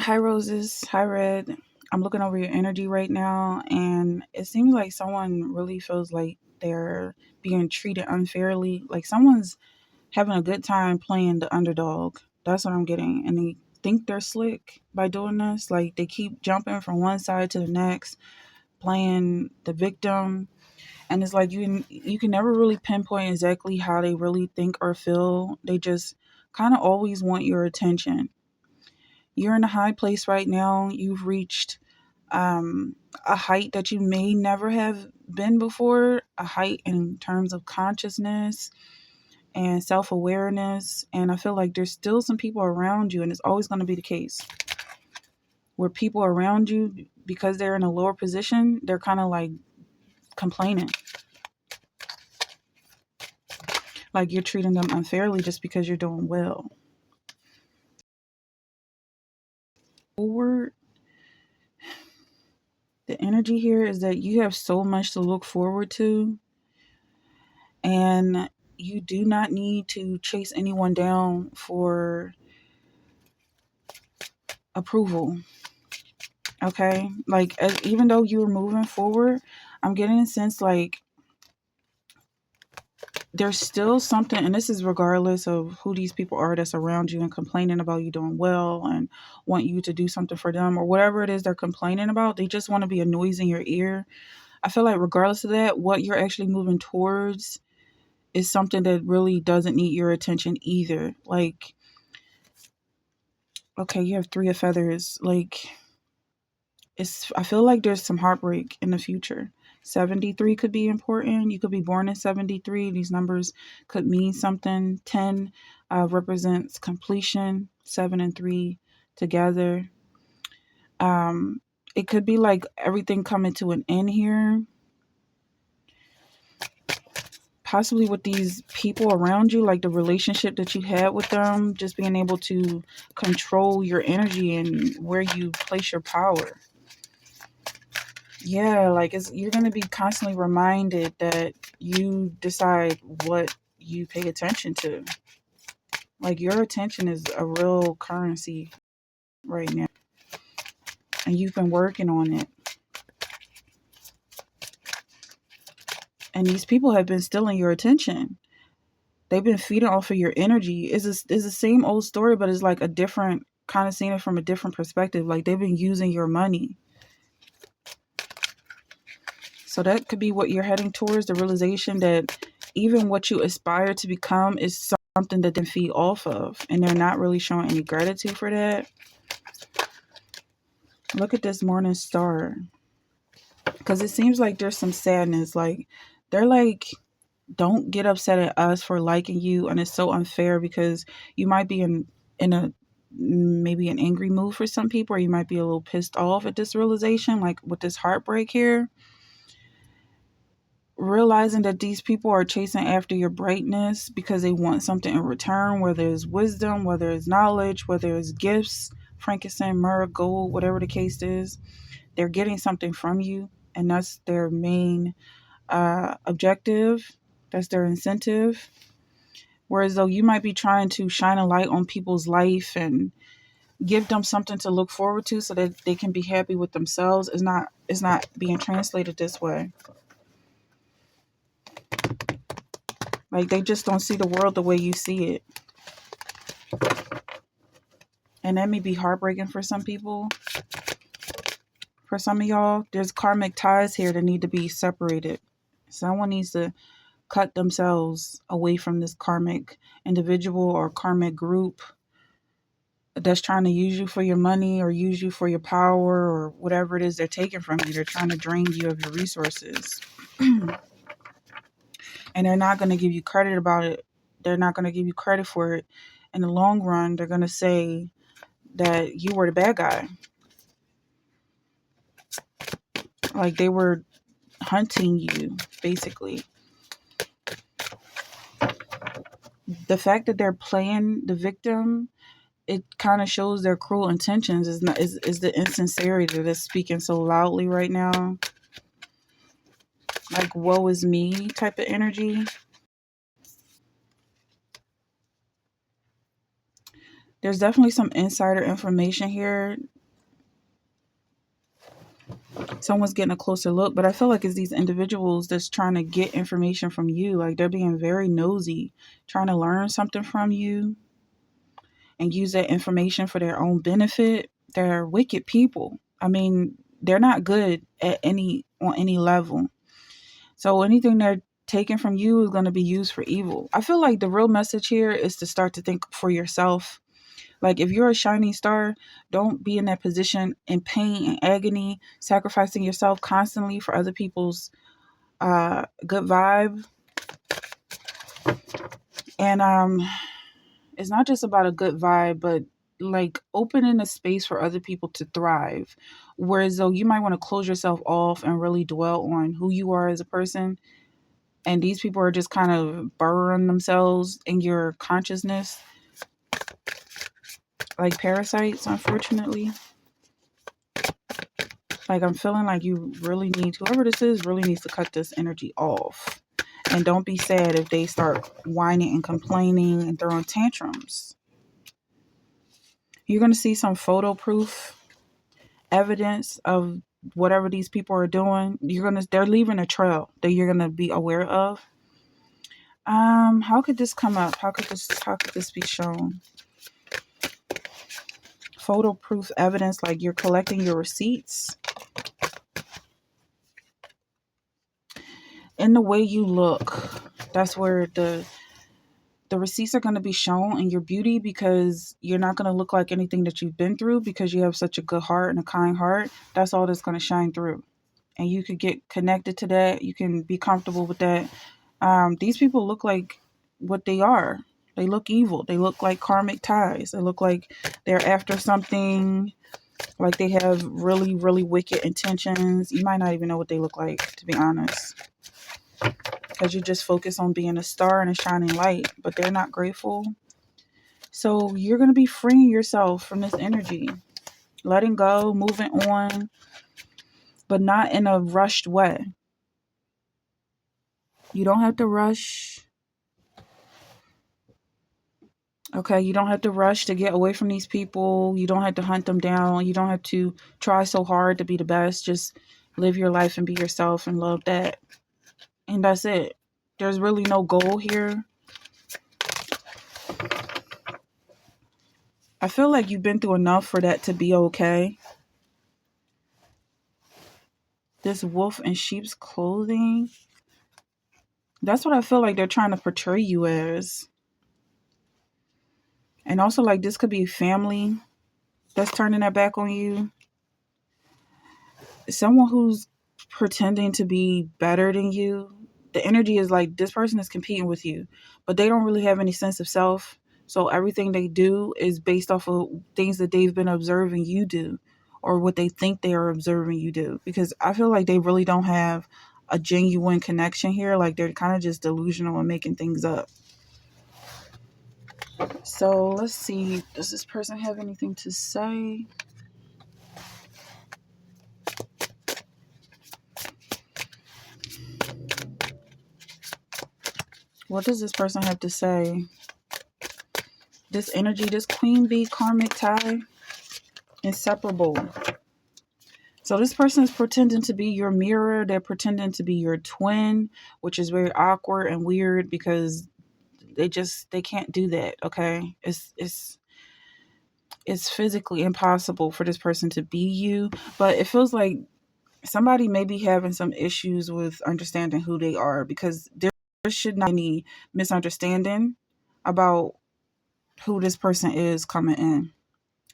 Hi, Roses. Hi, Red. I'm looking over your energy right now, and it seems like someone really feels like they're being treated unfairly. Like someone's having a good time playing the underdog. That's what I'm getting. And they think they're slick by doing this. Like they keep jumping from one side to the next, playing the victim. And it's like you can never really pinpoint exactly how they really think or feel. They just kind of always want your attention. You're in a high place right now. You've reached a height that you may never have been before, a height in terms of consciousness and self awareness. And I feel like there's still some people around you, and it's always going to be the case where people around you, because they're in a lower position, they're kind of like complaining, like you're treating them unfairly just because you're doing well. Forward, the energy here is that you have so much to look forward to, and you do not need to chase anyone down for approval. Okay, like even though you were moving forward, I'm getting a sense like there's still something, and this is regardless of who these people are that's around you and complaining about you doing well and want you to do something for them or whatever it is they're complaining about. They just want to be a noise in your ear. I feel like regardless of that, what you're actually moving towards is something that really doesn't need your attention either. Like, okay, you have three of feathers. Like, I feel like there's some heartbreak in the future. 73 could be important. You could be born in 73. These numbers could mean something. 10 represents completion. 7 and 3 together. Um, it could be like everything coming to an end here. Possibly with these people around you, like the relationship that you had with them, just being able to control your energy and where you place your power. Yeah, like you're gonna be constantly reminded that you decide what you pay attention to. Like your attention is a real currency right now, and you've been working on it. And these people have been stealing your attention. They've been feeding off of your energy. It's the same old story, but it's like a different kind of seeing it from a different perspective. Like they've been using your money. So that could be what you're heading towards, the realization that even what you aspire to become is something that they feed off of. And they're not really showing any gratitude for that. Look at this morning star. Because it seems like there's some sadness. Like they're like, don't get upset at us for liking you. And it's so unfair because you might be in a maybe an angry mood for some people, or you might be a little pissed off at this realization, like with this heartbreak here. Realizing that these people are chasing after your brightness because they want something in return, whether it's wisdom, whether it's knowledge, whether it's gifts, frankincense, myrrh, gold, whatever the case is, they're getting something from you, and that's their main objective. That's their incentive. Whereas though you might be trying to shine a light on people's life and give them something to look forward to so that they can be happy with themselves, is not being translated this way. Like they just don't see the world the way you see it. And that may be heartbreaking for some people. For some of y'all, there's karmic ties here that need to be separated. Someone needs to cut themselves away from this karmic individual or karmic group that's trying to use you for your money or use you for your power or whatever it is they're taking from you. They're trying to drain you of your resources. And they're not going to give you credit about it. They're not going to give you credit for it. In the long run, they're going to say that you were the bad guy. Like they were hunting you, basically. The fact that they're playing the victim, it kind of shows their cruel intentions. Is the insincerity that's speaking so loudly right now. Like woe is me type of energy. There's definitely some insider information here Someone's getting a closer look, but I feel like it's these individuals that's trying to get information from you. Like they're being very nosy, trying to learn something from you and use that information for their own benefit. They're wicked people. I mean, they're not good at any on any level. So anything they're taking from you is going to be used for evil. I feel like the real message here is to start to think for yourself. Like if you're a shining star, don't be in that position in pain and agony, sacrificing yourself constantly for other people's good vibe. And it's not just about a good vibe, but like opening a space for other people to thrive. Whereas though you might want to close yourself off and really dwell on who you are as a person, and these people are just kind of burrowing themselves in your consciousness like parasites, unfortunately. Like I'm feeling like you really need, whoever this is really needs to cut this energy off. And don't be sad if they start whining and complaining and throwing tantrums. You're going to see some photo proof evidence of whatever these people are doing. They're leaving a trail that you're going to be aware of. How could this come up? How could this be shown? Photo proof evidence, like you're collecting your receipts. In the way you look, that's where the receipts are going to be shown in your beauty, because you're not going to look like anything that you've been through because you have such a good heart and a kind heart. That's all that's going to shine through. And you could get connected to that. You can be comfortable with that. These people look like what they are. They look evil. They look like karmic ties. They look like they're after something, like they have really, really wicked intentions. You might not even know what they look like, to be honest, because you just focus on being a star and a shining light, but they're not grateful. So you're going to be freeing yourself from this energy, letting go, moving on, but not in a rushed way. You don't have to rush. Okay, you don't have to rush to get away from these people. You don't have to hunt them down. You don't have to try so hard to be the best. Just live your life and be yourself and love that. And that's it. There's really no goal here. I feel like you've been through enough for that to be okay. This wolf in sheep's clothing, that's what I feel like they're trying to portray you as. And also, like, this could be family that's turning their back on you. Someone who's pretending to be better than you. The energy is like this person is competing with you, but they don't really have any sense of self. So everything they do is based off of things that they've been observing you do, or what they think they are observing you do. Because I feel like they really don't have a genuine connection here. Like they're kind of just delusional and making things up. So let's see. Does this person have anything to say? What does this person have to say? This energy, this queen bee karmic tie, inseparable. So this person is pretending to be your mirror. They're pretending to be your twin, which is very awkward and weird because they can't do that. Okay, it's physically impossible for this person to be you. But it feels like somebody may be having some issues with understanding who they are, because there should not be any misunderstanding about who this person is coming in.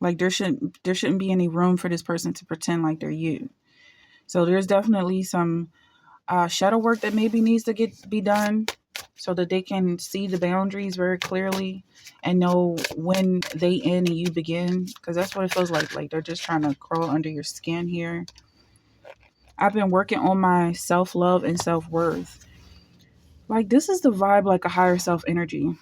Like there shouldn't be any room for this person to pretend like they're you. So there's definitely some shadow work that maybe needs to be done so that they can see the boundaries very clearly and know when they end and you begin, because that's what it feels like. Like they're just trying to crawl under your skin here. I've been working on my self-love and self-worth. Like this is the vibe, like a higher self energy.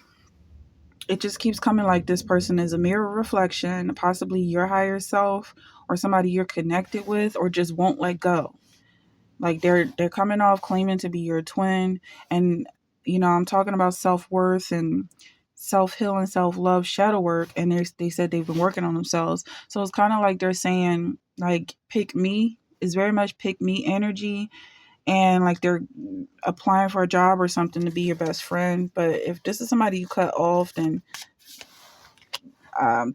It just keeps coming like this person is a mirror reflection, possibly your higher self or somebody you're connected with or just won't let go. Like they're coming off claiming to be your twin. And I'm talking about self-worth and self-healing, self-love, shadow work, and they said they've been working on themselves. So it's kind of like they're saying, like, pick me It's very much pick me energy, and like they're applying for a job or something to be your best friend. But if this is somebody you cut off, then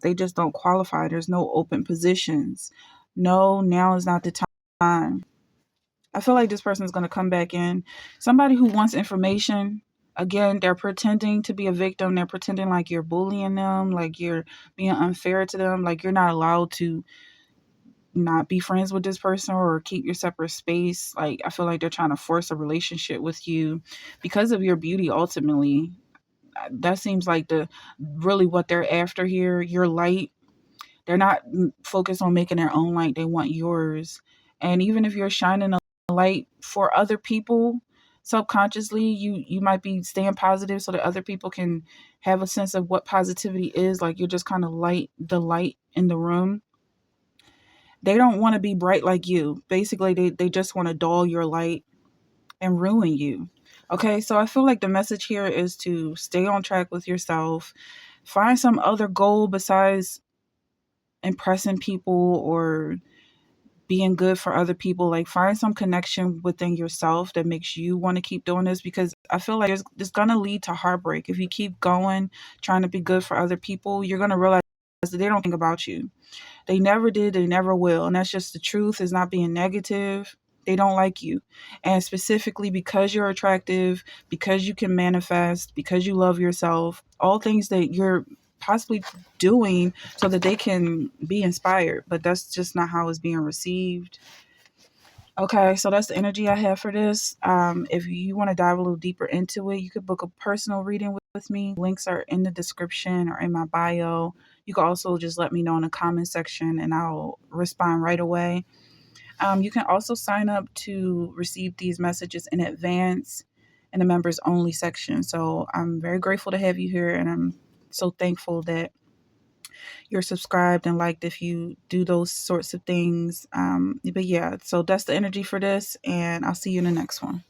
they just don't qualify. There's no open positions. No, now is not the time. I feel like this person is going to come back in. Somebody who wants information. Again, they're pretending to be a victim. They're pretending like you're bullying them, like you're being unfair to them, like you're not allowed to not be friends with this person or keep your separate space. Like, I feel like they're trying to force a relationship with you because of your beauty ultimately. That seems like the really what they're after here. Your light. They're not focused on making their own light. They want yours. And even if you're shining a light for other people, subconsciously you might be staying positive so that other people can have a sense of what positivity is. Like, you're just kind of light the light in the room. They don't want to be bright like you. Basically, they just want to dull your light and ruin you. Okay, so I feel like the message here is to stay on track with yourself. Find some other goal besides impressing people or being good for other people. Like, find some connection within yourself that makes you want to keep doing this, because I feel like it's going to lead to heartbreak. If you keep going trying to be good for other people, you're going to realize that they don't think about you. They never did, they never will. And that's just the truth. Is not being negative. They don't like you. And specifically because you're attractive, because you can manifest, because you love yourself, all things that you're possibly doing so that they can be inspired. But that's just not how it's being received. Okay, so that's the energy I have for this. If you want to dive a little deeper into it, you could book a personal reading with me. Links are in the description or in my bio. You can also just let me know in the comment section and I'll respond right away. You can also sign up to receive these messages in advance in the members only section. So I'm very grateful to have you here, and I'm so thankful that you're subscribed and liked if you do those sorts of things. But yeah, so that's the energy for this, and I'll see you in the next one.